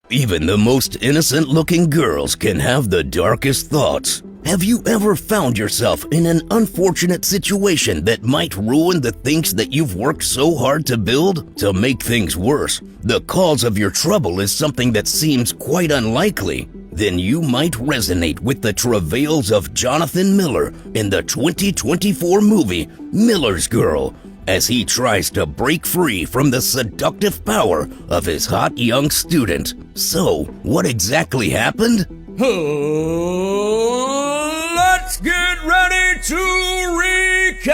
Even the most innocent-looking girls can have the darkest thoughts. Have you ever found yourself in an unfortunate situation that might ruin the things that you've worked so hard to build? To make things worse, the cause of your trouble is something that seems quite unlikely. Then you might resonate with the travails of Jonathan Miller in the 2024 movie Miller's Girl, as he tries to break free from the seductive power of his hot young student. So, what exactly happened? Let's get ready to recap!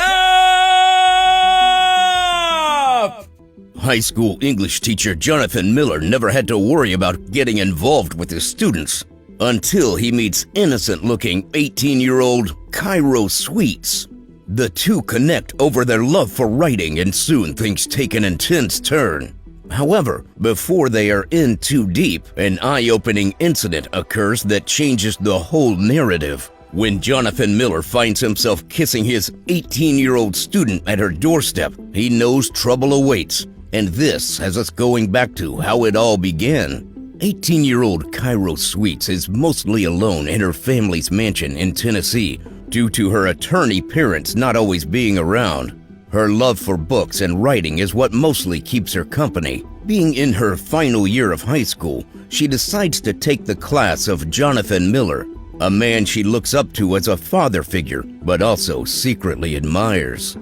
High school English teacher Jonathan Miller never had to worry about getting involved with his students until he meets innocent-looking 18-year-old Cairo Sweets. The two connect over their love for writing, and soon things take an intense turn. However, before they are in too deep, an eye-opening incident occurs that changes the whole narrative. When Jonathan Miller finds himself kissing his 18-year-old student at her doorstep, he knows trouble awaits, and this has us going back to how it all began. 18-year-old Cairo Sweets is mostly alone in her family's mansion in Tennessee due to her attorney parents not always being around. Her love for books and writing is what mostly keeps her company. Being in her final year of high school, she decides to take the class of Jonathan Miller, a man she looks up to as a father figure, but also secretly admires.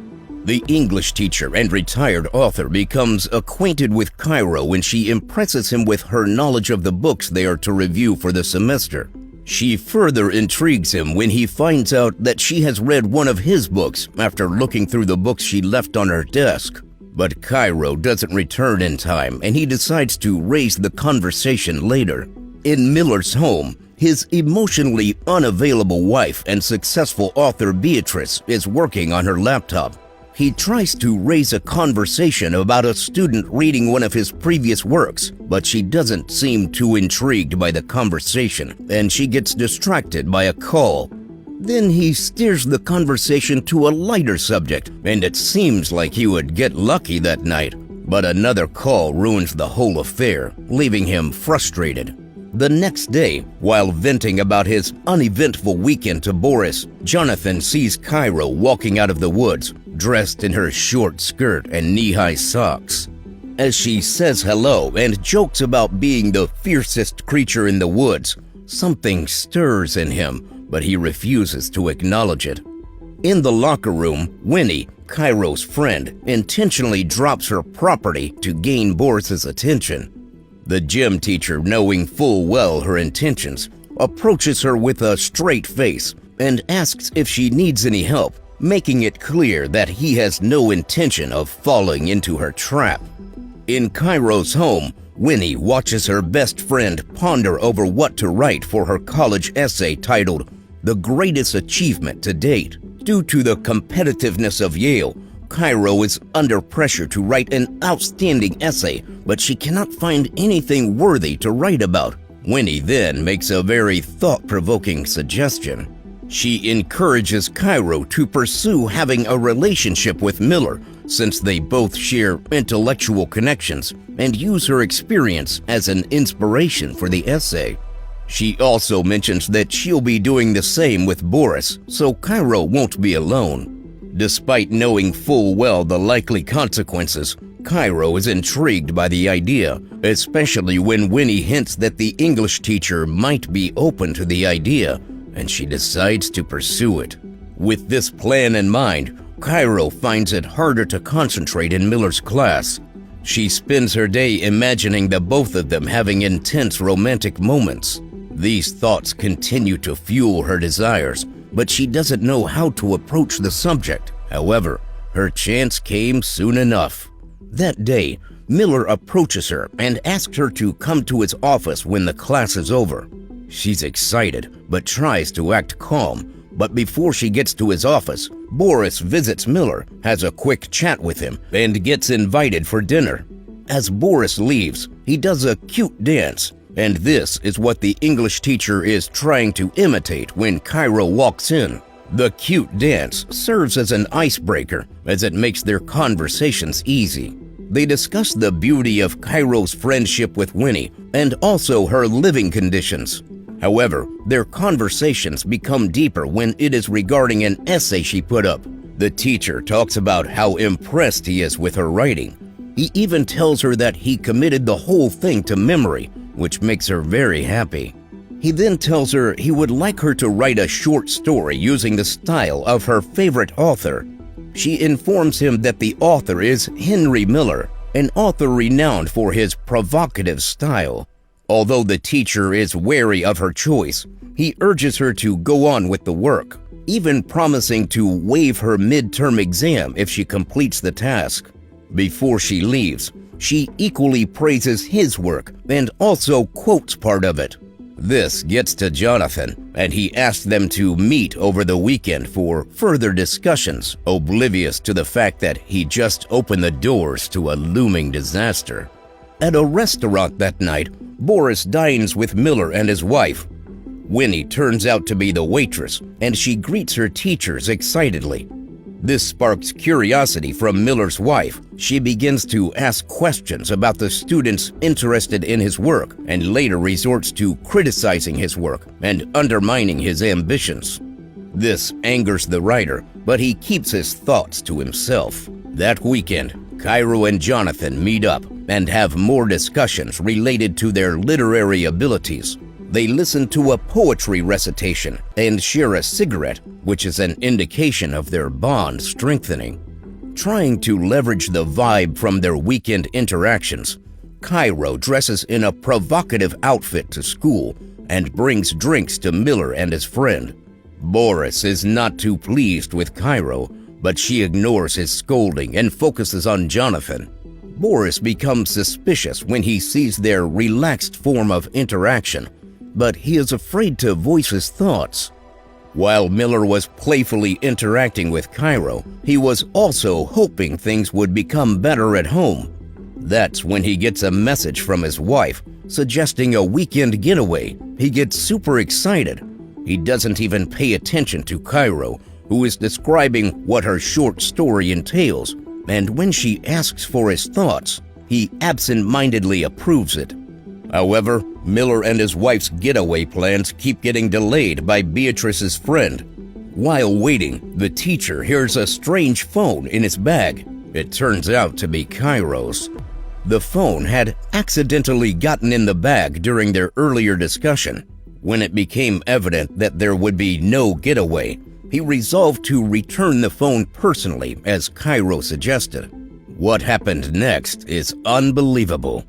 The English teacher and retired author becomes acquainted with Cairo when she impresses him with her knowledge of the books they are to review for the semester. She further intrigues him when he finds out that she has read one of his books after looking through the books she left on her desk. But Cairo doesn't return in time, and he decides to raise the conversation later. In Miller's home, his emotionally unavailable wife and successful author Beatrice is working on her laptop. He tries to raise a conversation about a student reading one of his previous works, but she doesn't seem too intrigued by the conversation, and she gets distracted by a call. Then he steers the conversation to a lighter subject, and it seems like he would get lucky that night. But another call ruins the whole affair, leaving him frustrated. The next day, while venting about his uneventful weekend to Boris, Jonathan sees Cairo walking out of the woods, dressed in her short skirt and knee-high socks. As she says hello and jokes about being the fiercest creature in the woods, something stirs in him, but he refuses to acknowledge it. In the locker room, Winnie, Cairo's friend, intentionally drops her property to gain Boris's attention. The gym teacher, knowing full well her intentions, approaches her with a straight face and asks if she needs any help, making it clear that he has no intention of falling into her trap. In Cairo's home, Winnie watches her best friend ponder over what to write for her college essay titled "The Greatest Achievement to Date." Due to the competitiveness of Yale, Cairo is under pressure to write an outstanding essay, but she cannot find anything worthy to write about. Winnie then makes a very thought-provoking suggestion. She encourages Cairo to pursue having a relationship with Miller, since they both share intellectual connections, and use her experience as an inspiration for the essay. She also mentions that she'll be doing the same with Boris, so Cairo won't be alone. Despite knowing full well the likely consequences, Cairo is intrigued by the idea, especially when Winnie hints that the English teacher might be open to the idea, and she decides to pursue it. With this plan in mind, Cairo finds it harder to concentrate in Miller's class. She spends her day imagining the both of them having intense romantic moments. These thoughts continue to fuel her desires, but she doesn't know how to approach the subject. However, her chance came soon enough. That day, Miller approaches her and asks her to come to his office when the class is over. She's excited, but tries to act calm. But before she gets to his office, Boris visits Miller, has a quick chat with him, and gets invited for dinner. As Boris leaves, he does a cute dance, and this is what the English teacher is trying to imitate when Cairo walks in. The cute dance serves as an icebreaker, as it makes their conversations easy. they discuss the beauty of Cairo's friendship with Winnie and also her living conditions. However, their conversations become deeper when it is regarding an essay she put up. The teacher talks about how impressed he is with her writing. He even tells her that he committed the whole thing to memory, which makes her very happy. He then tells her he would like her to write a short story using the style of her favorite author. She informs him that the author is Henry Miller, an author renowned for his provocative style. Although the teacher is wary of her choice, he urges her to go on with the work, even promising to waive her midterm exam if she completes the task. Before she leaves, she equally praises his work and also quotes part of it. This gets to Jonathan, and he asks them to meet over the weekend for further discussions, oblivious to the fact that he just opened the doors to a looming disaster. At a restaurant that night, Boris dines with Miller and his wife. Winnie turns out to be the waitress, and she greets her teachers excitedly. This sparks curiosity from Miller's wife. She begins to ask questions about the students interested in his work and later resorts to criticizing his work and undermining his ambitions. This angers the writer, but he keeps his thoughts to himself. That weekend, Cairo and Jonathan meet up and have more discussions related to their literary abilities. They listen to a poetry recitation and share a cigarette, which is an indication of their bond strengthening. Trying to leverage the vibe from their weekend interactions, Cairo dresses in a provocative outfit to school and brings drinks to Miller and his friend. Boris is not too pleased with Cairo, but she ignores his scolding and focuses on Jonathan. Boris becomes suspicious when he sees their relaxed form of interaction, but he is afraid to voice his thoughts. While Miller was playfully interacting with Cairo, he was also hoping things would become better at home. That's when he gets a message from his wife suggesting a weekend getaway. He gets super excited. He doesn't even pay attention to Cairo, who is describing what her short story entails, and when she asks for his thoughts, he absent-mindedly approves it. However, Miller and his wife's getaway plans keep getting delayed by Beatrice's friend. While waiting, the teacher hears a strange phone in his bag. It turns out to be Cairo's. The phone had accidentally gotten in the bag during their earlier discussion. When it became evident that there would be no getaway, he resolved to return the phone personally, as Cairo suggested. What happened next is unbelievable.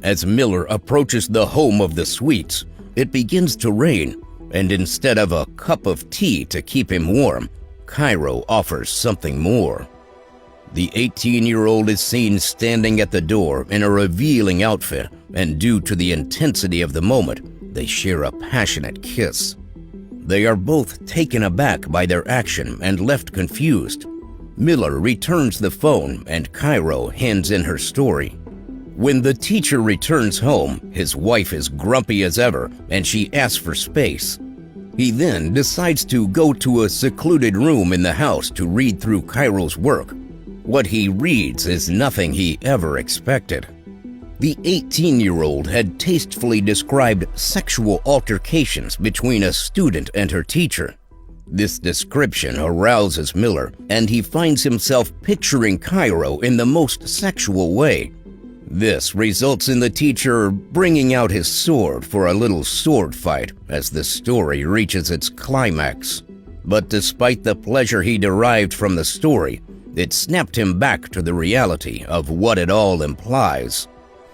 As Miller approaches the home of the Sweets, it begins to rain, and instead of a cup of tea to keep him warm, Cairo offers something more. The 18-year-old is seen standing at the door in a revealing outfit, and due to the intensity of the moment, they share a passionate kiss. They are both taken aback by their action and left confused. Miller returns the phone, and Cairo hands in her story. When the teacher returns home, his wife is grumpy as ever, and she asks for space. He then decides to go to a secluded room in the house to read through Cairo's work. What he reads is nothing he ever expected. The 18-year-old had tastefully described sexual altercations between a student and her teacher. This description arouses Miller, and he finds himself picturing Cairo in the most sexual way. This results in the teacher bringing out his sword for a little sword fight as the story reaches its climax. But despite the pleasure he derived from the story, it snapped him back to the reality of what it all implies.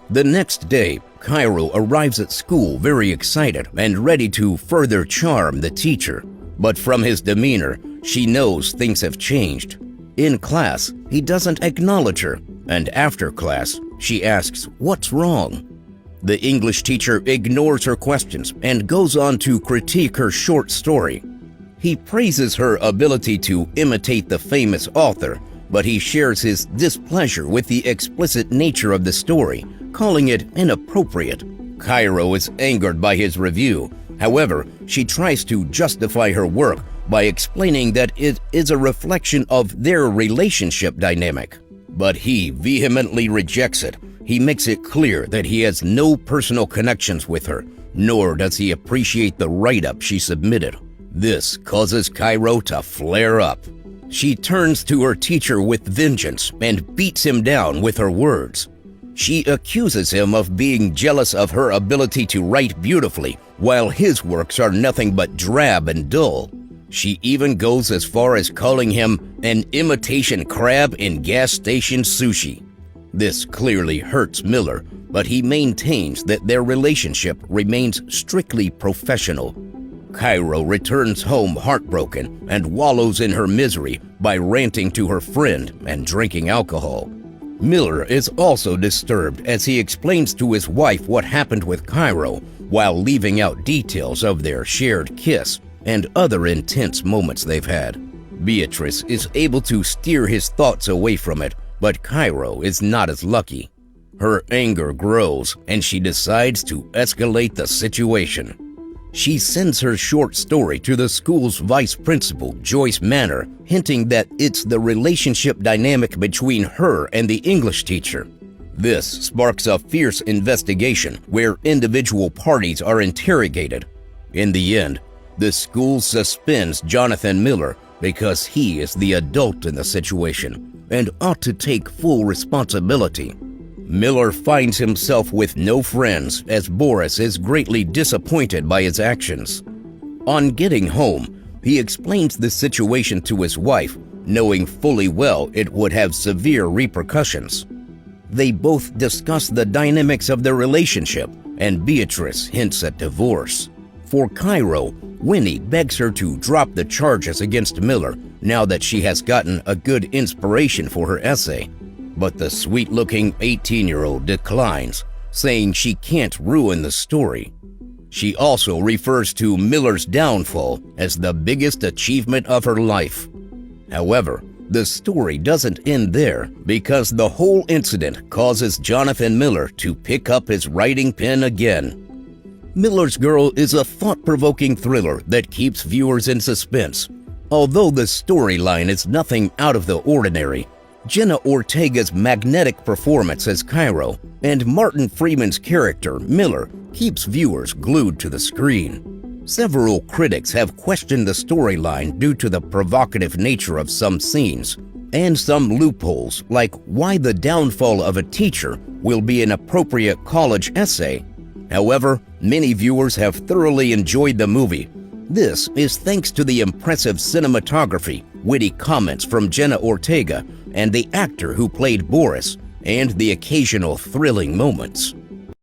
The next day, Cairo arrives at school very excited and ready to further charm the teacher. But from his demeanor, she knows things have changed. In class, he doesn't acknowledge her, and after class, she asks what's wrong. The English teacher ignores her questions and goes on to critique her short story. He praises her ability to imitate the famous author, but he shares his displeasure with the explicit nature of the story, calling it inappropriate. Cairo is angered by his review. However, she tries to justify her work by explaining that it is a reflection of their relationship dynamic. But he vehemently rejects it. He makes it clear that he has no personal connections with her, nor does he appreciate the write-up she submitted. This causes Cairo to flare up. She turns to her teacher with vengeance and beats him down with her words. She accuses him of being jealous of her ability to write beautifully, while his works are nothing but drab and dull. She even goes as far as calling him an imitation crab in gas station sushi. This clearly hurts Miller, but he maintains that their relationship remains strictly professional. Cairo returns home heartbroken and wallows in her misery by ranting to her friend and drinking alcohol. Miller is also disturbed as he explains to his wife what happened with Cairo while leaving out details of their shared kiss and other intense moments they've had. Beatrice is able to steer his thoughts away from it, but Cairo is not as lucky. Her anger grows and she decides to escalate the situation. She sends her short story to the school's vice principal, Joyce Manor, hinting that it's the relationship dynamic between her and the English teacher. This sparks a fierce investigation where individual parties are interrogated. In the end, the school suspends Jonathan Miller because he is the adult in the situation and ought to take full responsibility. Miller finds himself with no friends as Boris is greatly disappointed by his actions. On getting home, he explains the situation to his wife, knowing fully well it would have severe repercussions. They both discuss the dynamics of their relationship, and Beatrice hints at divorce. For Cairo, Winnie begs her to drop the charges against Miller now that she has gotten a good inspiration for her essay. But the sweet-looking 18-year-old declines, saying she can't ruin the story. She also refers to Miller's downfall as the biggest achievement of her life. However, the story doesn't end there because the whole incident causes Jonathan Miller to pick up his writing pen again. Miller's Girl is a thought-provoking thriller that keeps viewers in suspense. Although the storyline is nothing out of the ordinary, Jenna Ortega's magnetic performance as Cairo and Martin Freeman's character, Miller, keeps viewers glued to the screen. Several critics have questioned the storyline due to the provocative nature of some scenes and some loopholes, like why the downfall of a teacher will be an appropriate college essay. However, many viewers have thoroughly enjoyed the movie. This is thanks to the impressive cinematography, witty comments from Jenna Ortega, and the actor who played Boris, and the occasional thrilling moments.